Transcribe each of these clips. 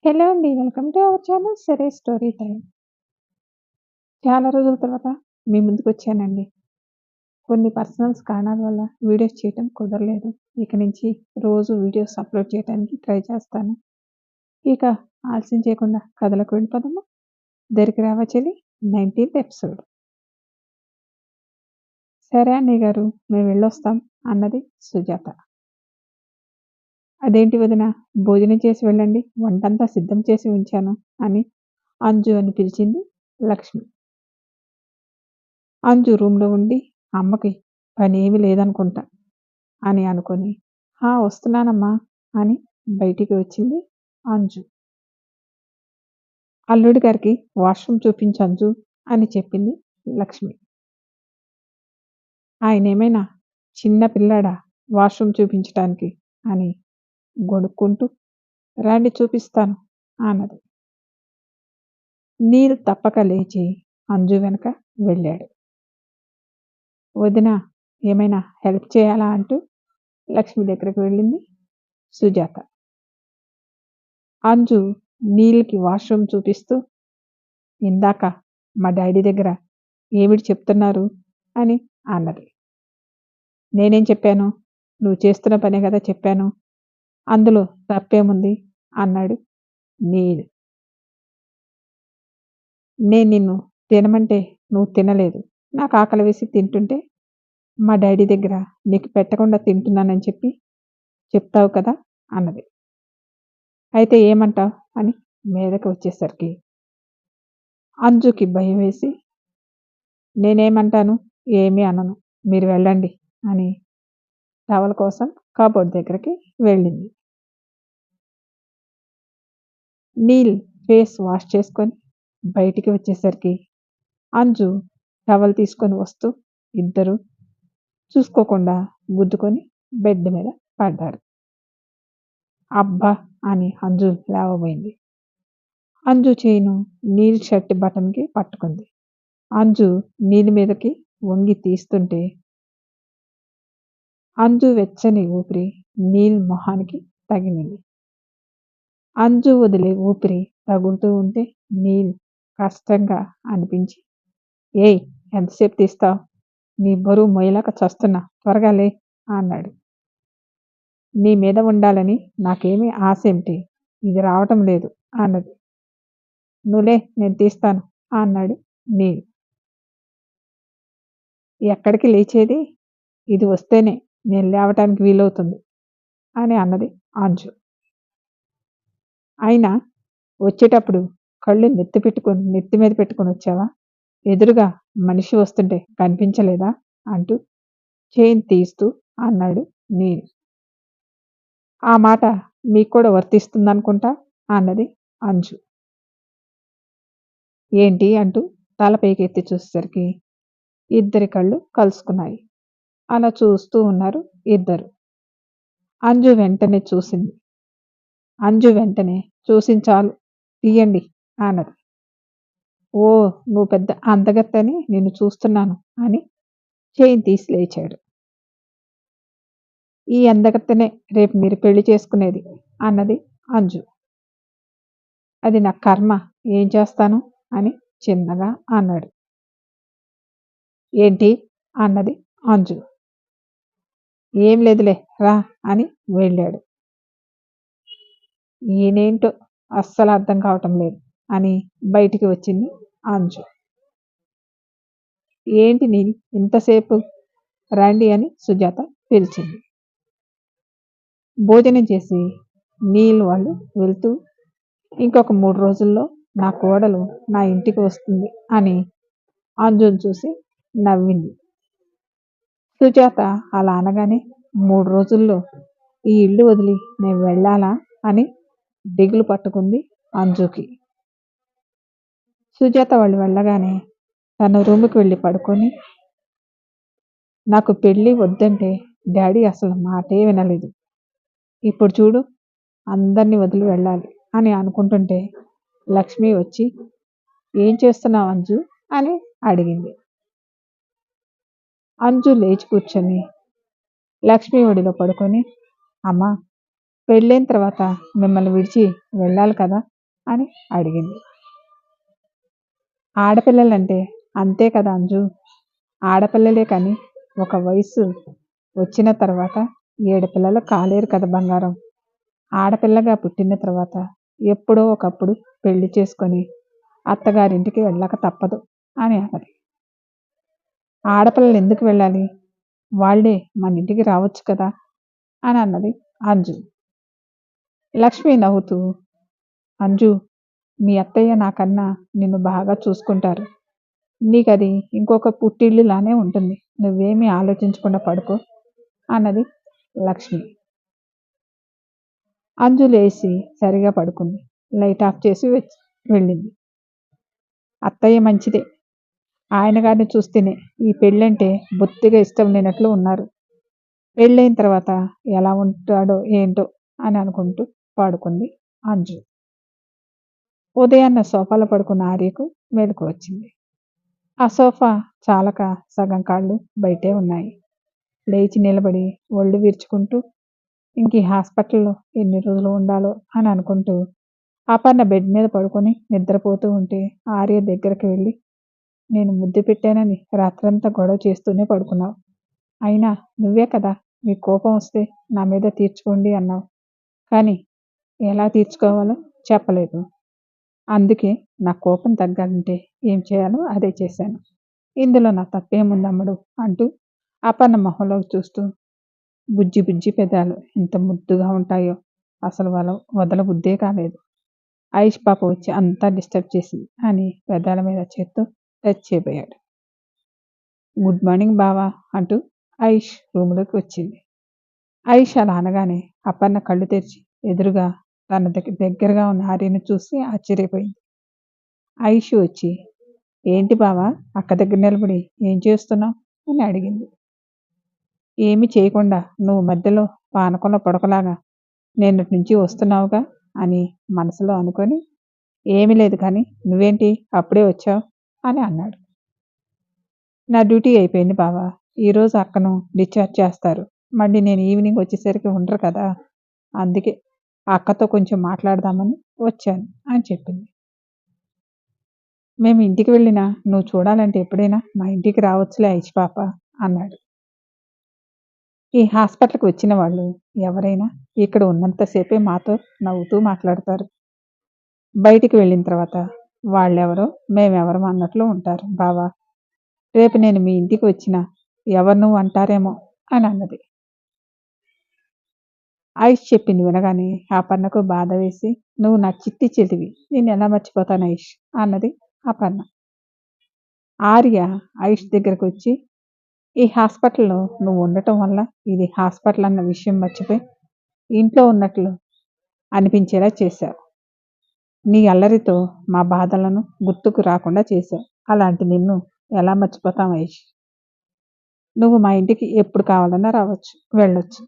Hello అండి. Welcome to our channel సరే story time. చాలా రోజుల తర్వాత మీ ముందుకొచ్చానండి. కొన్ని పర్సనల్స్ కారణాల వల్ల వీడియోస్ చేయటం కుదరలేదు. ఇక నుంచి రోజు వీడియోస్ అప్‌లోడ్ చేయడానికి ట్రై చేస్తాను. ఇక ఆలస్యం చేయకుండా కథలోకి వెళ్ళిపోదామా? 'దరికిరావా చెలి' 19థ్ ఎపిసోడ్. సరే అన్నయ్య గారు మేము వెళ్ళొస్తాం అన్నది సుజాత. అదేంటి వదినా భోజనం చేసి వెళ్ళండి. వంటంతా సిద్ధం చేసి ఉంచాను అని అంజు అని పిలిచింది లక్ష్మి. అంజు రూమ్‌లో ఉండి అమ్మకి పనేమీ లేదనుకుంటా అని అనుకొని, వస్తున్నానమ్మా అని బయటికి వచ్చింది అంజు. అల్లుడి గారికి వాష్‌రూమ్ చూపించు అంజు అని చెప్పింది లక్ష్మి. ఆయనేమైనా చిన్న పిల్లాడా వాష్‌రూమ్ చూపించటానికి అని గొణుక్కుంటూ రండి చూపిస్తాను అన్నది. నీరు తప్పక లేచి అంజు వెనక వెళ్ళాడు. వదినా ఏమైనా హెల్ప్ చేయాలా అంటూ లక్ష్మి దగ్గరికి వెళ్ళింది సుజాత. అంజు నీల్‌కి వాష్‌రూమ్ చూపిస్తూ, ఇందాక మా డాడీ దగ్గర ఏమిటి చెప్తున్నారు అని అన్నది. నేనేం చెప్పాను? నువ్వు చేస్తున్న పనే కదా చెప్పాను. అందులో తప్పేముంది అన్నాడు నీల్. నేను నిన్ను తినమంటే నువ్వు తినలేదు. నాకు ఆకలి వేసి తింటుంటే మా డాడీ దగ్గర నీకు పెట్టకుండా తింటున్నానని చెప్తావు కదా అన్నది. అయితే ఏమంటావు అని మీదకి వచ్చేసరికి అంజుకి భయం వేసి, నేనేమంటాను ఏమీ అనను, మీరు వెళ్ళండి అని టవల్ కోసం కబోర్డ్ దగ్గరికి వెళ్ళింది. నీల్ ఫేస్ వాష్ చేసుకొని బయటికి వచ్చేసరికి అంజు టవల్ తీసుకొని వస్తూ ఇద్దరు చూసుకోకుండా గుద్దుకొని బెడ్ మీద పడ్డారు. అబ్బా అని అంజు లేవబోయింది. అంజు చేయిను నీల్ షర్ట్ బటన్‌కి పట్టుకుంది. అంజు నీల్ మీదకి వంగి తీస్తుంటే అంజు వెచ్చని ఊపిరి నీల్ మొహానికి తగిలింది. అంజు వదిలే ఊపిరి తగులుతూ ఉంటే నీల్ కష్టంగా అనిపించి, ఏయ్ ఎంతసేపు తీస్తావు? నీ బరువు మొయ్యలేక చస్తున్నా, త్వరగా లే అన్నాడు. నీ మీద ఉండాలని నాకేమీ ఆశేమిటి? ఇది రావటం లేదు అన్నది. నువ్వులే నేను తీస్తాను అన్నాడు నీల్. ఎక్కడికి లేచేది? ఇది వస్తేనే నేను లేవటానికి వీలవుతుంది అని అన్నది అంజు. అయినా వచ్చేటప్పుడు కళ్ళు నెత్తి మీద పెట్టుకొని వచ్చావా? ఎదురుగా మనిషి వస్తుంటే కనిపించలేదా అంటూ చైన్ తీస్తూ అన్నాడు నీల్. ఆ మాట మీకు కూడా వర్తిస్తుందనుకుంటా అన్నది అంజు. ఏంటి అంటూ తల పైకెత్తి చూసేసరికి ఇద్దరి కళ్ళు కలుసుకున్నాయి. అలా చూస్తూ ఉన్నారు ఇద్దరు. అంజు వెంటనే చూసించాలు తీయండి అన్నది. ఓ నువ్వు పెద్ద అందగత్తని నిన్ను చూస్తున్నాను అని చైన్ తీసి లేచాడు. ఈ అందగత్తెనే రేపు మీరు పెళ్లి చేసుకునేది అన్నది అంజు. అది నా కర్మ, ఏం చేస్తాను అని చిన్నగా అన్నాడు. ఏంటి అన్నది అంజు. ఏం లేదులే రా అని వెళ్ళాడు. ఈయనేంటో అస్సలు అర్థం కావటం లేదు అని బయటికి వచ్చింది అంజు. ఏంటి నీల్ ఇంతసేపు? రండి అని సుజాత పిలిచింది. భోజనం చేసి నీల్ వాళ్ళు వెళ్తూ, ఇంకొక 3 రోజుల్లో నా కోడలు నా ఇంటికి వస్తుంది అని అంజుని చూసి నవ్వింది. సుజాత అలా అనగానే 3 రోజుల్లో ఈ ఇల్లు వదిలి నేను వెళ్ళాలా అని దిగులు పట్టుకుంది అంజుకి. సుజాత వాళ్ళు వెళ్ళగానే తన రూమ్కి వెళ్ళి పడుకొని, నాకు పెళ్ళి వద్దంటే డాడీ అసలు మాటే వినలేదు. ఇప్పుడు చూడు అందరినీ వదిలి వెళ్ళాలి అని అనుకుంటుంటే లక్ష్మి వచ్చి, ఏం చేస్తున్నావు అంజు అని అడిగింది. అంజు లేచి కూర్చొని లక్ష్మి ఒడిలో పడుకొని, అమ్మా పెళ్ళైన తర్వాత మిమ్మల్ని విడిచి వెళ్ళాలి కదా అని అడిగింది. ఆడపిల్లలంటే అంతే కదా అంజు, ఆడపిల్లలే కానీ ఒక వయసు వచ్చిన తర్వాత 7 పిల్లలు కాలేరు కదా బంగారం. ఆడపిల్లగా పుట్టిన తర్వాత ఎప్పుడో ఒకప్పుడు పెళ్లి చేసుకొని అత్తగారింటికి వెళ్ళక తప్పదు అని అన్నది. ఆడపిల్లలు ఎందుకు వెళ్ళాలి, వాళ్ళే మన ఇంటికి రావచ్చు కదా అని అన్నది అంజు. లక్ష్మి నవ్వుతూ, అంజు, మీ అత్తయ్య నాకన్నా నిన్ను బాగా చూసుకుంటారు. నీకది ఇంకొక పుట్టిల్లులానే ఉంటుంది. నువ్వేమీ ఆలోచించకుండా పడుకో అన్నది లక్ష్మి. అంజు లేచి సరిగా పడుకుంది. లైట్ ఆఫ్ చేసి వెళ్ళింది. అత్తయ్య మంచిదే. ఆయన గారిని చూస్తేనే ఈ పెళ్ళంటే బొత్తిగా ఇష్టం లేనట్లు ఉన్నారు. పెళ్ళైన తర్వాత ఎలా ఉంటాడో ఏంటో అని అనుకుంటూ పడుకుంది అంజు. ఉదయాన్న సోఫాలో పడుకున్న ఆర్యకు మెలకు వచ్చింది. ఆ సోఫా చాలక సగం కాళ్ళు బయటే ఉన్నాయి. లేచి నిలబడి ఒళ్ళు విరుచుకుంటూ ఇంక ఈ హాస్పిటల్లో ఎన్ని రోజులు ఉండాలో అని అనుకుంటూ అపర్ణ బెడ్ మీద పడుకొని నిద్రపోతూ ఉంటే ఆర్య దగ్గరికి వెళ్ళి, నేను ముద్దు పెట్టానని రాత్రంతా గొడవ చేస్తూనే పడుకున్నావు. అయినా నువ్వే కదా మీ కోపం వస్తే నా మీద తీర్చుకోండి అన్నావు. కానీ ఎలా తీర్చుకోవాలో చెప్పలేదు. అందుకే నా కోపం తగ్గాలంటే ఏం చేయాలో అదే చేశాను. ఇందులో నా తప్పేముందమ్మడు అంటూ అపర్ణ మొహంలోకి చూస్తూ, బుజ్జి బుజ్జి పెదాలు ఎంత ముద్దుగా ఉంటాయో, అసలు వదల బుద్దే కాలేదు. ఆయుష్ పాప వచ్చి అంతా డిస్టర్బ్ చేసింది అని పెదాల మీద చేత్తో టచ్ చేయబోయాడు. గుడ్ మార్నింగ్ బావా అంటూ ఆయుష్ రూమ్లోకి వచ్చింది. ఆయుష్ అలా అనగానే అపర్ణ కళ్ళు తెరిచి ఎదురుగా తన దగ్గరగా ఉన్న ఆర్యను చూసి ఆశ్చర్యపోయింది. ఆయుష్ వచ్చి, ఏంటి బావా అక్క దగ్గర నిలబడి ఏం చేస్తున్నావు అని అడిగింది. ఏమి చేయకుండా నువ్వు మధ్యలో పానకంలో పొడకలాగా నిన్నటి నుంచి వస్తున్నావుగా అని మనసులో అనుకొని, ఏమీ లేదు కానీ నువ్వేంటి అప్పుడే వచ్చావు అని అన్నాడు. నా డ్యూటీ అయిపోయింది బావా, ఈరోజు అక్కను డిశ్చార్జ్ చేస్తారు. మళ్ళీ నేను ఈవినింగ్ వచ్చేసరికి ఉండరు కదా, అందుకే అక్కతో కొంచెం మాట్లాడదామని వచ్చాను అని చెప్పింది. మేము ఇంటికి వెళ్ళినా నువ్వు చూడాలంటే ఎప్పుడైనా మా ఇంటికి రావచ్చులే ఐష్ పాప అన్నాడు. ఈ హాస్పిటల్కి వచ్చిన వాళ్ళు ఎవరైనా ఇక్కడ ఉన్నంతసేపే మాతో నవ్వుతూ మాట్లాడతారు. బయటికి వెళ్ళిన తర్వాత వాళ్ళెవరో మేమెవరో అన్నట్లు ఉంటారు బావా. రేపు నేను మీ ఇంటికి వచ్చినా ఎవరు నువ్వు అంటారేమో అని అన్నది. ఆయుష్ చెప్పింది వినగానే అపర్ణకు బాధ వేసి, నువ్వు నా చిట్టి చెల్లివి, నేను ఎలా మర్చిపోతాను ఆయుష్ అన్నది అపర్ణ. ఆర్య ఆయుష్ దగ్గరకు వచ్చి, ఈ హాస్పిటల్లో నువ్వు ఉండటం వల్ల ఇది హాస్పిటల్ అన్న విషయం మర్చిపోయి ఇంట్లో ఉన్నట్లు అనిపించేలా చేశావు. నీ అల్లరితో మా బాధలను గుర్తుకు రాకుండా చేశావు. అలాంటి నిన్ను ఎలా మర్చిపోతాం ఆయుష్. నువ్వు మా ఇంటికి ఎప్పుడు కావాలన్నా రావచ్చు, వెళ్ళొచ్చు,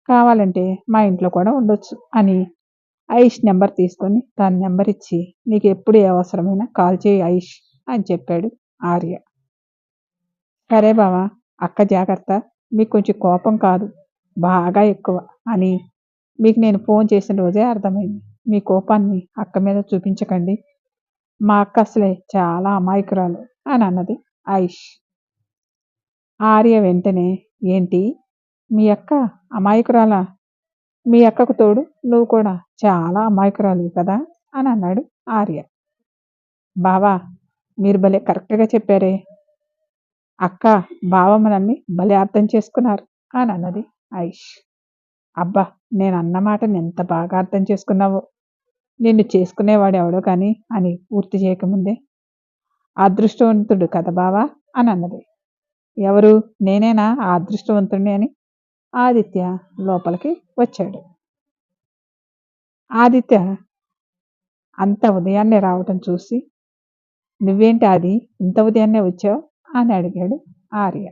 కావాలంటే మా ఇంట్లో కూడా ఉండొచ్చు అని ఆయుష్ నెంబర్ తీసుకొని దాని నెంబర్ ఇచ్చి, నీకు ఎప్పుడు ఏ అవసరమైనా కాల్ చేయి ఆయుష్ అని చెప్పాడు ఆర్య. సరే బావా, అక్క జాగ్రత్త, మీకు కొంచెం కోపం కాదు బాగా ఎక్కువ అని మీకు నేను ఫోన్ చేసిన రోజే అర్థమైంది. మీ కోపాన్ని అక్క మీద చూపించకండి, మా అక్క అసలే చాలా అమాయకురాలు అని అన్నది ఆయుష్. ఆర్య వెంటనే, ఏంటి మీ అక్క అమాయకురాలా? మీ అక్కకు తోడు నువ్వు కూడా చాలా అమాయకురాలు కదా అని అన్నాడు ఆర్య. బావా, మీరు భలే కరెక్ట్గా చెప్పారే, అక్క బావమ్మ నన్ను భలే అర్థం చేసుకున్నారు అని అన్నది ఆయుష్. అబ్బా, నేను అన్న మాటని ఎంత బాగా అర్థం చేసుకున్నావో, నిన్ను చేసుకునేవాడు ఎవడో కానీ అని పూర్తి చేయకముందే, అదృష్టవంతుడు కదా బావా అని అన్నది. ఎవరు, నేనేనా ఆ అదృష్టవంతుడిని అని ఆదిత్య లోపలికి వచ్చాడు. ఆదిత్య అంత ఉదయాన్నే రావటం చూసి, నువ్వేంటి ఆది ఇంత ఉదయాన్నే వచ్చావు అని అడిగాడు ఆర్య.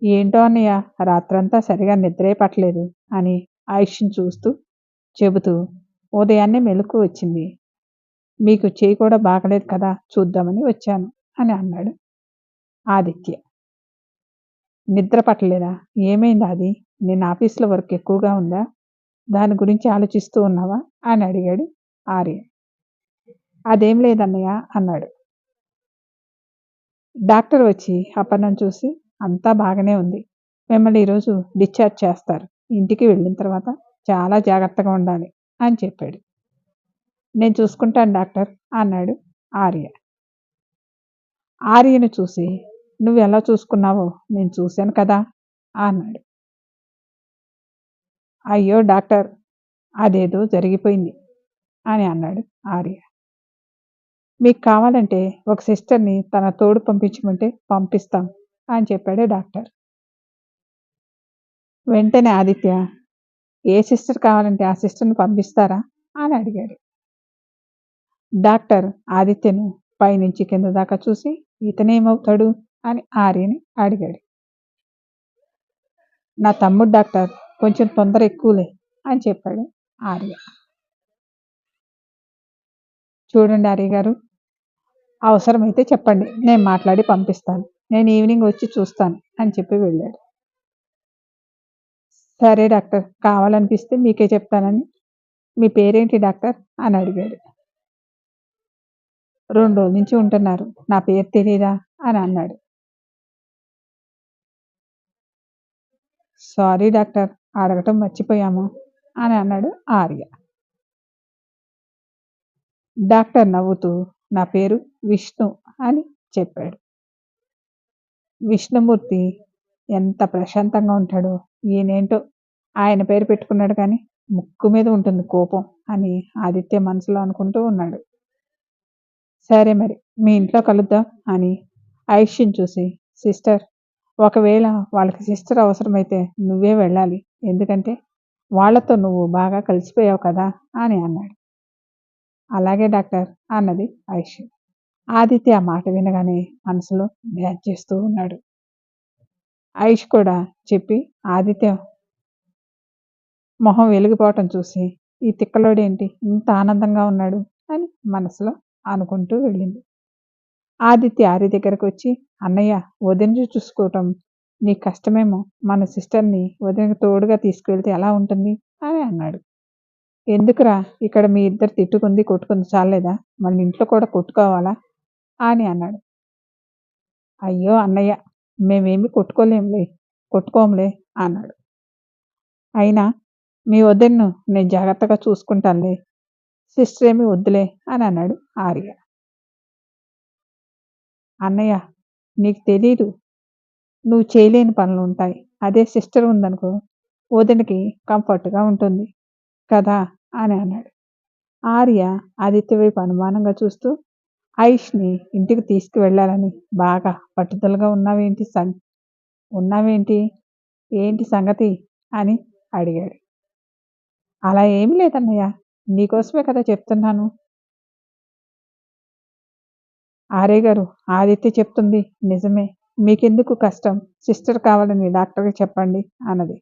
ఏంటో అన్నయ్య, రాత్రంతా సరిగా నిద్రే పట్టలేదు అని ఆయుష్ని చూస్తూ చెబుతూ, ఉదయాన్నే మెలకు వచ్చింది, మీకు చేయి కూడా బాగలేదు కదా చూద్దామని వచ్చాను అని అన్నాడు ఆదిత్య. నిద్ర పట్టలేదా? ఏమైంది అది? నేను ఆఫీస్లో వర్క్ ఎక్కువగా ఉందా, దాని గురించి ఆలోచిస్తూ ఉన్నావా అని అడిగాడు ఆర్య. అదేం లేదన్నయ్య అన్నాడు. డాక్టర్ వచ్చి అపర్ణను చూసి, అంతా బాగానే ఉంది. మిమ్మల్ని ఈరోజు డిశ్చార్జ్ చేస్తారు. ఇంటికి వెళ్ళిన తర్వాత చాలా జాగ్రత్తగా ఉండాలి అని చెప్పాడు. నేను చూసుకుంటాను డాక్టర్ అన్నాడు ఆర్య. ఆర్యను చూసి, నువ్వు ఎలా చూసుకున్నావో నేను చూశాను కదా అన్నాడు. అయ్యో డాక్టర్, అదేదో జరిగిపోయింది అని అన్నాడు ఆర్య. మీకు కావాలంటే ఒక సిస్టర్ని తన తోడు పంపించమంటే పంపిస్తాం అని చెప్పాడు డాక్టర్. వెంటనే ఆదిత్య, ఏ సిస్టర్ కావాలంటే ఆ సిస్టర్ని పంపిస్తారా అని అడిగాడు. డాక్టర్ ఆదిత్యను పైనుంచి కింద దాకా చూసి, ఇతనేమవుతాడు అని ఆర్యని అడిగాడు. నా తమ్ముడు డాక్టర్, కొంచెం తొందర ఎక్కువలే అని చెప్పాడు ఆర్య. చూడండి ఆర్య గారు, అవసరమైతే చెప్పండి, నేను మాట్లాడి పంపిస్తాను. నేను ఈవినింగ్ వచ్చి చూస్తాను అని చెప్పి వెళ్ళాడు. సరే డాక్టర్, కావాలనిపిస్తే మీకే చెప్తానని. మీ పేరేంటి డాక్టర్ అని అడిగాడు. 2 రోజుల నుంచి ఉంటున్నారు, నా పేరు తెలీదా అని అన్నాడు. సారీ డాక్టర్, అడగటం మర్చిపోయాము అని అన్నాడు ఆర్య. డాక్టర్ నవ్వుతూ, నా పేరు విష్ణు అని చెప్పాడు. విష్ణుమూర్తి ఎంత ప్రశాంతంగా ఉంటాడో, ఈయనేంటో ఆయన పేరు పెట్టుకున్నాడు కానీ ముక్కు మీద ఉంటుంది కోపం అని ఆదిత్య మనసులో అనుకుంటూ ఉన్నాడు. సరే మరి మీ ఇంట్లో కలుద్దాం అని ఐష్ని చూసి, సిస్టర్, ఒకవేళ వాళ్ళకి సిస్టర్ అవసరమైతే నువ్వే వెళ్ళాలి, ఎందుకంటే వాళ్ళతో నువ్వు బాగా కలిసిపోయావు కదా అని అన్నాడు. అలాగే డాక్టర్ అన్నది ఐష్. ఆదిత్య ఆ మాట వినగానే మనసులో ధ్యాన్ చేస్తూ ఉన్నాడు. ఐష్ కూడా చెప్పి ఆదిత్య మొహం వెలిగిపోవటం చూసి, ఈ తిక్కలోడేంటి ఇంత ఆనందంగా ఉన్నాడు అని మనసులో అనుకుంటూ వెళ్ళింది. ఆదిత్య ఆర్య దగ్గరకు వచ్చి, అన్నయ్య, వదిన చూసుకోవటం నీకు కష్టమేమో, మన సిస్టర్ని వదినకి తోడుగా తీసుకువెళ్తే ఎలా ఉంటుంది అని అన్నాడు. ఎందుకురా, ఇక్కడ మీ ఇద్దరు తిట్టుకుంది కొట్టుకుంది చాలేదా, మళ్ళీ ఇంట్లో కూడా కొట్టుకోవాలా అని అన్నాడు. అయ్యో అన్నయ్య, మేమేమి కొట్టుకోంలే అన్నాడు. అయినా మీ వదిన్ను నేను జాగ్రత్తగా చూసుకుంటానులే, సిస్టర్ ఏమి వద్దులే అని అన్నాడు ఆర్య. అన్నయ్య, నీకు తెలీదు, నువ్వు చేయలేని పనులు ఉంటాయి. అదే సిస్టర్ ఉందనుకో వదినకి కంఫర్ట్గా ఉంటుంది కదా అని అన్నాడు. ఆర్య ఆదిత్య వైపు అనుమానంగా చూస్తూ, ఐష్ని ఇంటికి తీసుకువెళ్ళాలని బాగా పట్టుదలగా ఉన్నావేంటి ఏంటి సంగతి అని అడిగాడు. అలా ఏమి లేదన్నయ్య, నీకోసమే కదా చెప్తున్నాను. ఆర్య గారు, ఆదిత్య చెప్తుంది నిజమే, మీకెందుకు కష్టం, సిస్టర్ కావాలని డాక్టర్కి చెప్పండి అన్నది.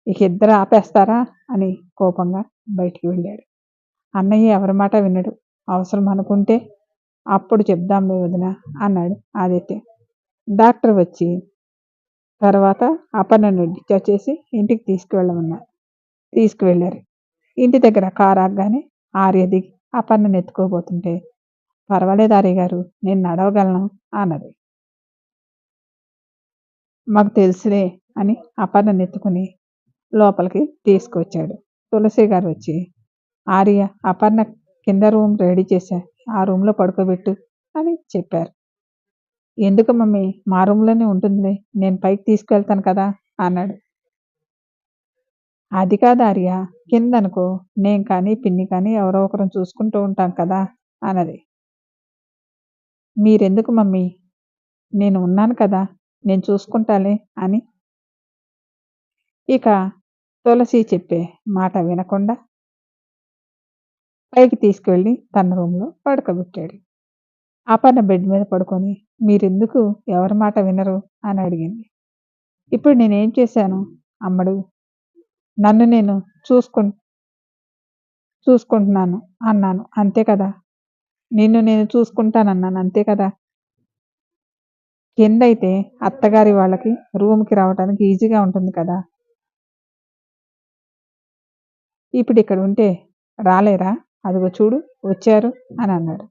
ఇక ఇద్దరు ఆపేస్తారా అని కోపంగా బయటికి వెళ్ళాడు. అన్నయ్య ఎవరి మాట వినడు, అవసరం అనుకుంటే అప్పుడు చెప్దాంలే వదిన అన్నాడు ఆదిత్య. డాక్టర్ వచ్చి తర్వాత అపర్ణను డిశ్చార్జ్ చేసి ఇంటికి తీసుకువెళ్ళారు. ఇంటి దగ్గర కారు ఆగగానే ఆర్య దిగి అపర్ణను ఎత్తుకోబోతుంటే, పర్వాలేదు ఆర్య గారు, నేను నడవగలను అన్నది. మాకు తెలుసులే అని అపర్ణను ఎత్తుకుని లోపలికి తీసుకొచ్చాడు. తులసి గారు వచ్చి, ఆర్య, అపర్ణ కింద రూమ్ రెడీ చేశా, ఆ రూమ్లో పడుకోబెట్టు అని చెప్పారు. ఎందుకు మమ్మీ, మా రూమ్లోనే ఉంటుందిలే, నేను పైకి తీసుకెళ్తాను కదా అన్నాడు. అది కాదు ఆర్య, కిందనుకో నేను కానీ పిన్ని కానీ ఎవరో ఒకరు చూసుకుంటూ ఉంటాం కదా అన్నది. మీరెందుకు మమ్మీ, నేను ఉన్నాను కదా, నేను చూసుకుంటాలే అని ఇక తులసి చెప్పే మాట వినకుండా పైకి తీసుకువెళ్ళి తన రూమ్లో పడుకోబెట్టాడు. అపర్ణ బెడ్ మీద పడుకొని, మీరెందుకు ఎవరి మాట వినరు అని అడిగింది. ఇప్పుడు నేనేం చేశాను అమ్మడు, నన్ను నేను చూసుకుంటున్నాను అన్నాను అంతే కదా, నిన్ను నేను చూసుకుంటానన్నాను అంతే కదా. కిందైతే అత్తగారి వాళ్ళకి రూమ్కి రావడానికి ఈజీగా ఉంటుంది కదా, ఇప్పుడు ఇక్కడ ఉంటే రాలేరా అదిగో చూడు వచ్చారు అని అన్నాడు.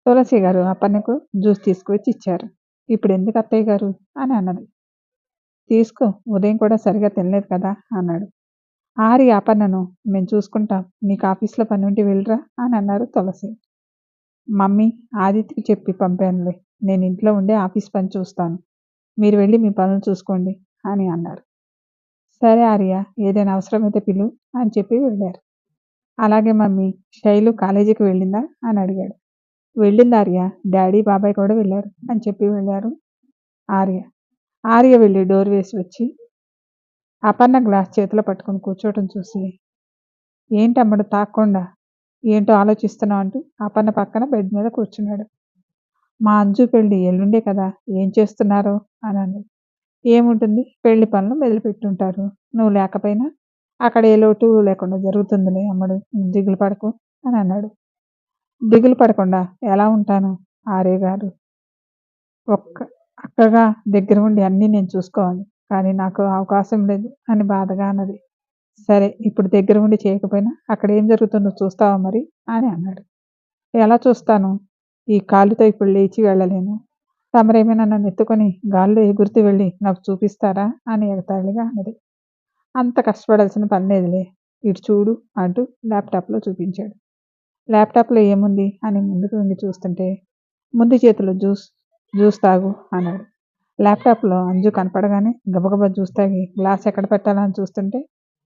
తులసి గారు అపర్ణకు జ్యూస్ తీసుకువచ్చి ఇచ్చారు. ఇప్పుడు ఎందుకు అత్తయ్య గారు అని అన్నది. తీసుకో, ఉదయం కూడా సరిగా తినలేదు కదా అన్నాడు. ఆర్య అపర్ణను మేము చూసుకుంటాం, నీకు ఆఫీస్లో పని ఉంటే వెళ్ళరా అని అన్నారు తులసి. మమ్మీ ఆదిత్యకి చెప్పి పంపానులే, నేను ఇంట్లో ఉండే ఆఫీస్ పని చూస్తాను, మీరు వెళ్ళి మీ పనులు చూసుకోండి అని అన్నారు. సరే ఆర్య, ఏదైనా అవసరమైతే పిలు అని చెప్పి వెళ్ళారు. అలాగే మమ్మీ, శైలు కాలేజీకి వెళ్ళిందా అని అడిగాడు. వెళ్ళింది ఆర్య, డాడీ బాబాయ్ కూడా వెళ్ళారు అని చెప్పి వెళ్ళారు ఆర్య. ఆర్య వెళ్ళి డోర్ వేసి వచ్చి అపర్ణ గ్లాస్ చేతిలో పట్టుకొని కూర్చోవటం చూసి, ఏంటమ్మడు తాక్కుండా ఏంటో ఆలోచిస్తున్నావు అంటూ అపర్ణ పక్కన బెడ్ మీద కూర్చున్నాడు. మా అంజు పెళ్ళి ఎల్లుండే కదా, ఏం చేస్తున్నారో అని అన్నది. ఏముంటుంది, పెళ్లి పనులు మొదలుపెట్టుంటారు, నువ్వు లేకపోయినా అక్కడ ఏ లోటు లేకుండా జరుగుతుందిలే అమ్మడు, దిగులు పడకు అని అన్నాడు. దిగులు పడకుండా ఎలా ఉంటాను ఆర్య గారు, ఒక్క అక్కగా దగ్గర ఉండి అన్నీ నేను చూసుకోవాలి, కానీ నాకు అవకాశం లేదు అని బాధగా అన్నది. సరే, ఇప్పుడు దగ్గర ఉండి చేయకపోయినా అక్కడ ఏం జరుగుతుందో చూస్తావా మరి అని అన్నాడు. ఎలా చూస్తాను, ఈ కాలుతో ఇప్పుడు లేచి వెళ్ళలేను, తమరేమైనా నన్ను ఎత్తుకొని గాల్లో ఎగురుతూ వెళ్ళి నాకు చూపిస్తారా అని ఎగతాళిగా అన్నది. అంత కష్టపడాల్సిన పని లేదులే, ఇటు చూడు అంటూ ల్యాప్టాప్లో చూపించాడు. ల్యాప్టాప్లో ఏముంది అని ముందుకు వంగి చూస్తుంటే, ముందు చేతిలో జ్యూస్ తాగు అన్నాడు. ల్యాప్టాప్లో అంజు కనపడగానే గబగబా జ్యూస్ తాగి గ్లాస్ ఎక్కడ పెట్టాలా అని చూస్తుంటే,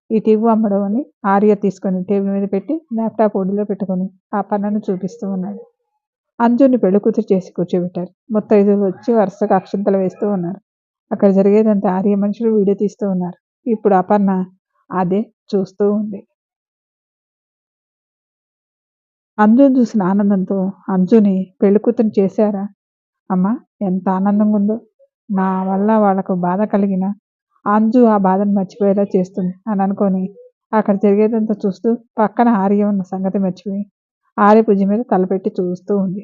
ఇటు ఇవ్వు అమ్మడు అని ఆర్య తీసుకొని టేబుల్ మీద పెట్టి ల్యాప్టాప్ ఒడిలో పెట్టుకొని ఆ పనులను చూపిస్తూ ఉన్నాడు. అంజుని పెళ్లి కూతురు చేసి కూర్చోబెట్టారు. ముత్తైదువులు వచ్చి వరుసగా అక్షింతలు వేస్తూ ఉన్నారు. అక్కడ జరిగేదంతా ఆర్య మనుషులు వీడియో తీస్తూ ఉన్నారు. ఇప్పుడు అపర్ణ అదే చూస్తూ ఉంది. అంజుని చూసిన ఆనందంతో, అంజుని పెళ్లి కూతురు చేశారా అమ్మా, ఎంత ఆనందంగా ఉందో, నా వల్ల వాళ్ళకు బాధ కలిగిన అంజు ఆ బాధను మర్చిపోయేలా చేస్తుంది అని అనుకొని అక్కడ జరిగేదంతా చూస్తూ పక్కన ఆర్య ఉన్న సంగతి మర్చిపోయి ఆర్య భుజం మీద తలపెట్టి చూస్తూ ఉంది.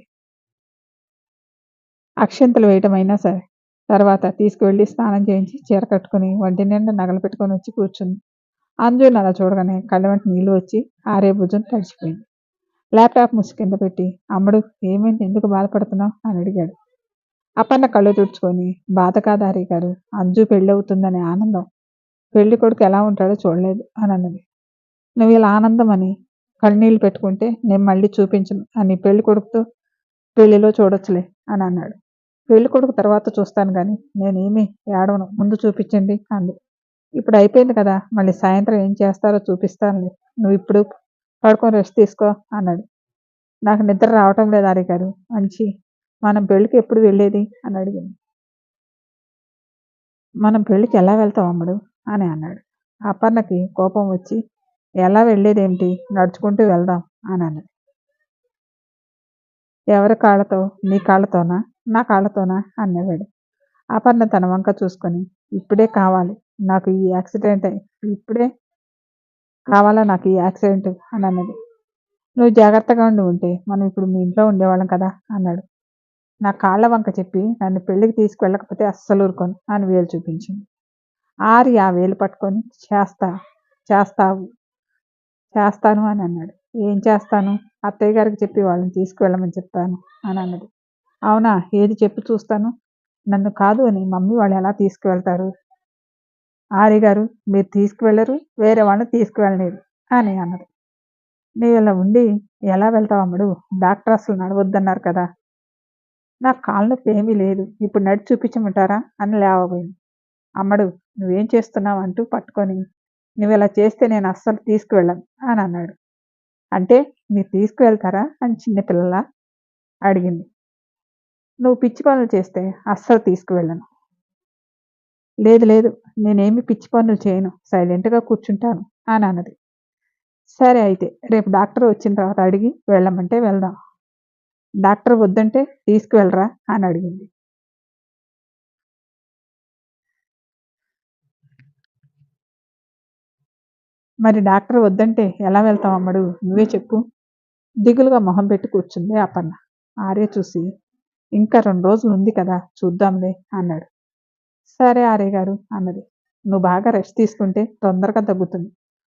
అక్షింతలు వేయటం అయినా సరే. తర్వాత తీసుకువెళ్ళి స్నానం చేయించి చీర కట్టుకుని ఒంటి నిండా నగలు పెట్టుకొని వచ్చి కూర్చుంది. అంజుని అలా చూడగానే కళ్ళ వెంట నీళ్ళు వచ్చి ఆర్య భుజం తడిచిపోయింది. ల్యాప్టాప్ ముసి కింద పెట్టి, అమ్మడు ఏమైంది, ఎందుకు బాధపడుతున్నావు అని అడిగాడు. అపర్ణ కళ్ళు తుడుచుకొని, బాధ కాదు ఆర్య గారు, అంజు పెళ్ళి అవుతుందనే ఆనందం, పెళ్లి కొడుకు ఎలా ఉంటాడో చూడలేదు అని అన్నది. నువ్వు ఇలా ఆనందం అని కన్నీళ్ళు పెట్టుకుంటే నేను మళ్ళీ చూపించను అని పెళ్లి కొడుకుతో పెళ్లిలో చూడొచ్చులే అని అన్నాడు. పెళ్లి కొడుకు తర్వాత చూస్తాను కానీ నేనేమీ ఏడవను, ముందు చూపించండి అంది. ఇప్పుడు అయిపోయింది కదా, మళ్ళీ సాయంత్రం ఏం చేస్తారో చూపిస్తానులే, నువ్వు ఇప్పుడు పడుకొని రెస్ట్ తీసుకో అన్నాడు. నాకు నిద్ర రావటం లేదు ఆర్య గారు, మంచి మనం పెళ్ళికి ఎప్పుడు వెళ్ళేది అని అడిగింది. మనం పెళ్ళికి ఎలా వెళ్తాం అమ్మడు అని అన్నాడు. అపర్ణకి కోపం వచ్చి, ఎలా వెళ్ళేదేంటి, నడుచుకుంటూ వెళ్దాం అని అన్నది. ఎవరి కాళ్ళతో, నీ కాళ్ళతోనా నా కాళ్ళతోనా అని నవ్వాడు. అపర్ణ తన వంక చూసుకొని, ఇప్పుడే కావాలి నాకు ఈ యాక్సిడెంట్, ఇప్పుడే కావాలా నాకు ఈ యాక్సిడెంట్ అని అన్నది. నువ్వు జాగ్రత్తగా ఉంటే మనం ఇప్పుడు మీ ఇంట్లో ఉండేవాళ్ళం కదా అన్నాడు. నా కాళ్ళ వంక చెప్పి నన్ను పెళ్ళికి తీసుకువెళ్ళకపోతే అస్సలు ఊరుకోను అని వేలు చూపించింది. ఆర్య ఆ వేలు పట్టుకొని, చేస్తావు చేస్తాను అని అన్నాడు. ఏం చేస్తాను, అత్తయ్య గారికి చెప్పి వాళ్ళని తీసుకువెళ్ళమని చెప్తాను అని అన్నది. అవునా, ఏది చెప్పి చూస్తాను, నన్ను కాదు అని మమ్మీ వాళ్ళు ఎలా తీసుకువెళ్తారు ఆర్య గారు, మీరు తీసుకువెళ్ళరు, వేరే వాళ్ళని తీసుకువెళ్ళలేదు అని అన్నది. నువ్వు ఇలా ఉండి ఎలా వెళ్తావు అమ్మడు, డాక్టర్ అసలు నడవద్దన్నారు కదా, నాకు కాళ్ళ నొప్పి ఏమీ లేదు, ఇప్పుడు నడిచి చూపించమంటారా అని లేవబోయింది. అమ్మడు నువ్వేం చేస్తున్నావు అంటూ పట్టుకొని, నువ్వు ఇలా చేస్తే నేను అస్సలు తీసుకువెళ్ళను అని అన్నాడు. అంటే మీరు తీసుకువెళ్తారా అని చిన్నపిల్లలా అడిగింది. నువ్వు పిచ్చి పనులు చేస్తే అస్సలు తీసుకువెళ్ళను. లేదు లేదు, నేనేమి పిచ్చి పనులు చేయను, సైలెంట్గా కూర్చుంటాను అని అన్నది. సరే అయితే రేపు డాక్టర్ వచ్చిన తర్వాత అడిగి వెళ్ళమంటే వెళ్దాం, డాక్టర్ వద్దంటే తీసుకువెళ్ళరా అని అడిగింది. మరి డాక్టర్ వద్దంటే ఎలా వెళ్తాం అమ్మడు, నువ్వే చెప్పు, దిగులుగా మొహం పెట్టి కూర్చుంది అపర్ణ. ఆర్య చూసి, ఇంకా 2 రోజులు ఉంది కదా చూద్దాంలే అన్నాడు. సరే ఆర్య గారు అన్నది. నువ్వు బాగా రెస్ట్ తీసుకుంటే తొందరగా తగ్గుతుంది,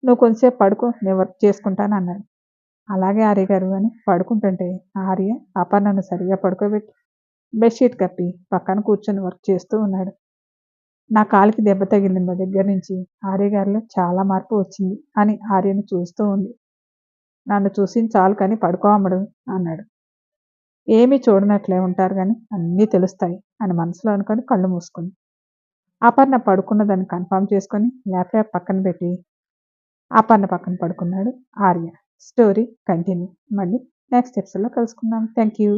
నువ్వు కొంచెంసేపు పడుకో, నేను వర్క్ చేసుకుంటాను అన్నాడు. అలాగే ఆర్య గారు అని పడుకుంటుంటే ఆర్య అపర్ణను సరిగా పడుకోబెట్టి బెడ్షీట్ కప్పి పక్కన కూర్చొని వర్క్ చేస్తూ ఉన్నాడు. నా కాలికి దెబ్బ తగిలిన దగ్గర నుంచి ఆర్య గారిలో చాలా మార్పు వచ్చింది అని ఆర్యను చూస్తూ ఉంది. నన్ను చూసింది చాలు కానీ పడుకో అమ్మడు అన్నాడు. ఏమీ చూడనట్లే ఉంటారు కానీ అన్నీ తెలుస్తాయి అని మనసులో అనుకొని కళ్ళు మూసుకుంది. అపర్ణ పడుకున్నదని కన్ఫర్మ్ చేసుకొని ల్యాప్టాప్ పక్కన పెట్టి అపర్ణ పక్కన పడుకున్నాడు ఆర్య. Story continue. మళ్ళీ నెక్స్ట్ ఎపిసోడ్లో కలుసుకుందాం. Thank you.